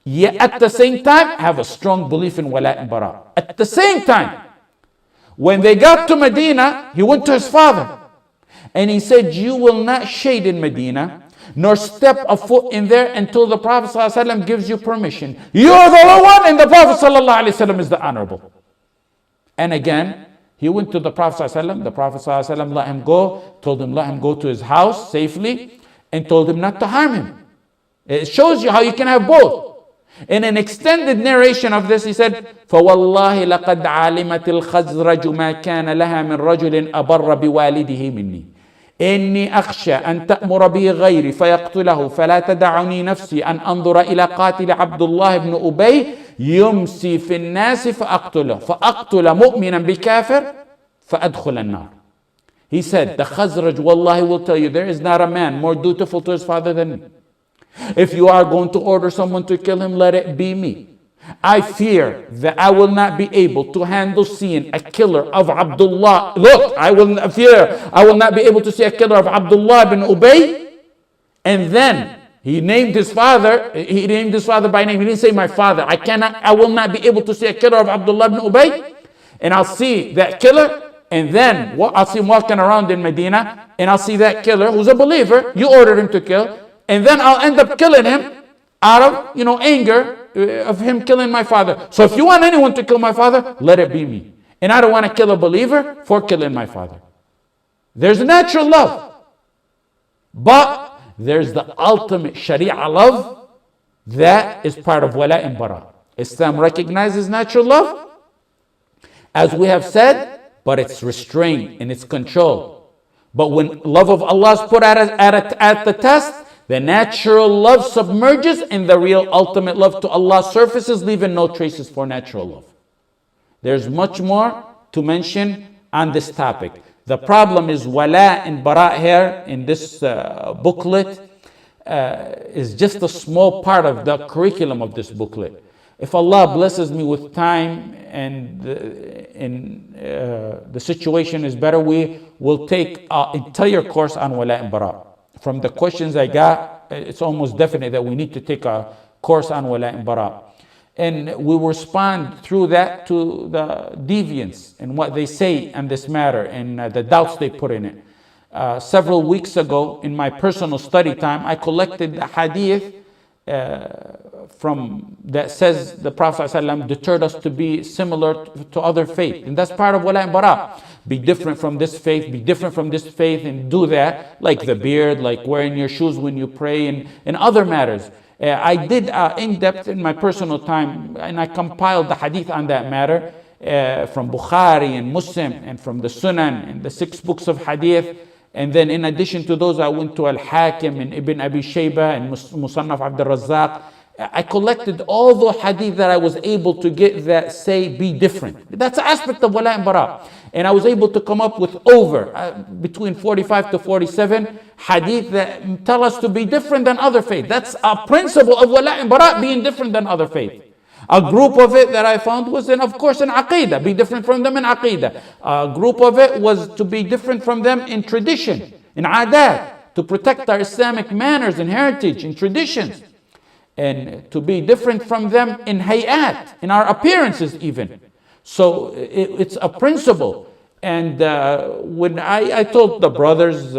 yet at the same time have a strong belief in wala and bara. At the same time, when they got to Medina, he went to his father and he said, you will not shade in Medina nor step a foot in there until the Prophet ﷺ gives you permission. You are the low one and the Prophet ﷺ is the honorable. And again, he went to the Prophet ﷺ. The Prophet ﷺ let him go, told him let him go to his house safely, and told him not to harm him. It shows you how you can have both. In an extended narration of this, he said, فَوَاللَّهِ لَقَدْ عَلِمَتِ الْخَزْرَجُ مَا كَانَ لَهَا مِنْ رَجُلٍ أَبَرَّ بِوَالِدِهِ مِنِّي إِنِّي أَخْشَى أَن تَأْمُرَ بِهِ غَيْرِي فَيَقْتُلَهُ فَلَا تَدَعُنِي نَفْسِي أَنْ أَنظُرَ إِلَى قَاتِلِ عَبْدُ اللَّهِ بْنِ أُبَيْ يُمْسِي فِي النَّاسِ فَأَقْتُلَ مُؤْمِنًا بِكَافِرٍ فَأَدْخُلَ النَّارِ. He said, the Khazraj, wallahi, will tell you, there is not a man more dutiful to his father than me. If you are going to order someone to kill him, let it be me. I fear that I will not be able to handle seeing a killer of Abdullah. Look, I will not be able to see a killer of Abdullah bin Ubay. And then he named his father by name. He didn't say my father. I will not be able to see a killer of Abdullah bin Ubay. And I'll see that killer, and then I'll see him walking around in Medina, and I'll see that killer who's a believer. You ordered him to kill. And then I'll end up killing him out of, anger of him killing my father. So if you want anyone to kill my father, let it be me. And I don't want to kill a believer for killing my father. There's natural love. But there's the ultimate Sharia love that is part of wala and bara. Islam recognizes natural love, as we have said, but it's restrained and it's controlled. But when love of Allah is put at the test, the natural love submerges and the real ultimate love to Allah surfaces, leaving no traces for natural love. There's much more to mention on this topic. The problem is wala and bara here in this booklet is just a small part of the curriculum of this booklet. If Allah blesses me with time and the situation is better, we will take an entire course on wala and bara. From the questions I got, it's almost definite that we need to take a course on wala and bara. And we will respond through that to the deviants and what they say on this matter and the doubts they put in it. Several weeks ago, in my personal study time, I collected a hadith from that says the Prophet ﷺ deterred us to be similar to other faith. And that's part of wala and bara. Be different from this faith, be different from this faith, and do that, like the beard, like wearing your shoes when you pray, and other matters. I did in-depth in my personal time, and I compiled the hadith on that matter from Bukhari and Muslim, and from the Sunan, and the 6 books of hadith. And then in addition to those, I went to Al-Hakim and Ibn Abi Shayba and Musannaf Abdul Razzaq. I collected all the hadith that I was able to get that say be different. That's an aspect of wala and bara. And I was able to come up with between 45 to 47 hadith that tell us to be different than other faith. That's a principle of wala and bara, being different than other faith. A group of it that I found was of course in aqidah, be different from them in aqidah. A group of it was to be different from them in tradition, in adat, to protect our Islamic manners and heritage and traditions. And to be different from them in hayat, in our appearances even. So it's a principle. And when I told the brothers,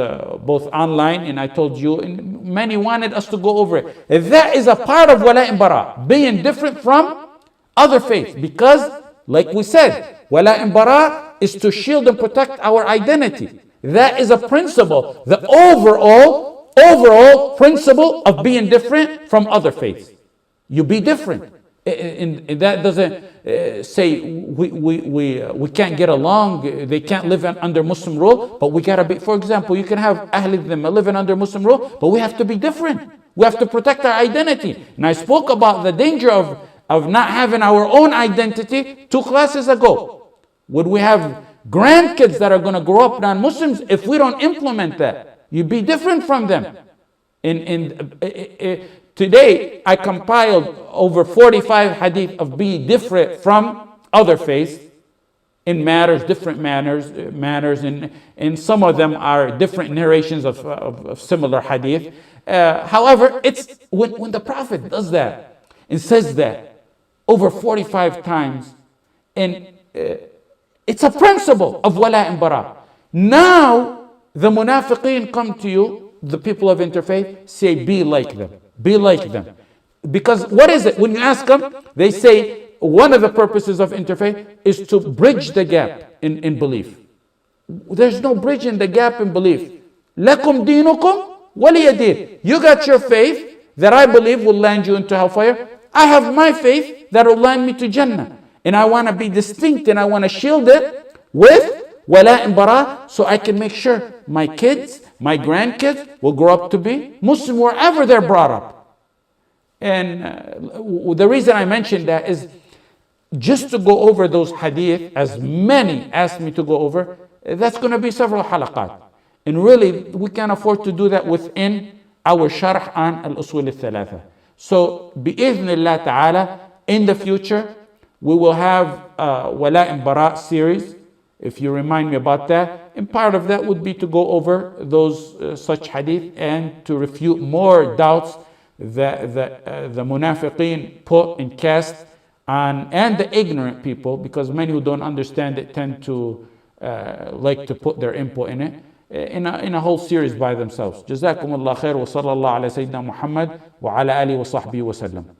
both online and I told you, and many wanted us to go over it. That is a part of wala and bara, being different from other faiths. Because Like we said, wala and bara is to shield and protect our identity. That is a principle, the overall principle of being different from other faiths. You be different. And that doesn't say we can't get along, they can't live under Muslim rule, but we gotta be, for example, you can have Ahl al-Dhimma living under Muslim rule, but we have to be different. We have to protect our identity. And I spoke about the danger of not having our own identity 2 classes ago. Would we have grandkids that are going to grow up non-Muslims if we don't implement that? You be different from them. Today, I compiled over 45 hadith of being different from other faiths in matters, different manners, and some of them are different narrations of similar hadith. However, it's when the Prophet does that and says that over 45 times, and it's a principle of wala and bara. Now, the munafiqeen come to you, the people of interfaith, say, be like them. Be like them. Because what is it? When you ask them, they say one of the purposes of interfaith is to bridge the gap in belief. There's no bridge in the gap in belief. Lakum dinukum waliya din. You got your faith that I believe will land you into hellfire. I have my faith that will land me to Jannah. And I want to be distinct and I want to shield it with wala and bara so I can make sure my kids, my grandkids will grow up to be Muslim wherever they're brought up. And the reason I mentioned that is just to go over those hadith, as many asked me to go over, that's going to be several halaqat. And really, we can't afford to do that within our sharh on al-usul al-thalatha. So, bi'idhnillah ta'ala, in the future, we will have wala and bara series, if you remind me about that. And part of that would be to go over those such hadith and to refute more doubts that the munafiqeen put and cast on, and the ignorant people, because many who don't understand it tend to like to put their input in it, in a whole series by themselves. Jazakumullah khair wa sallallahu ala Sayyidina Muhammad wa ala alihi wa sahbihi wa sallam.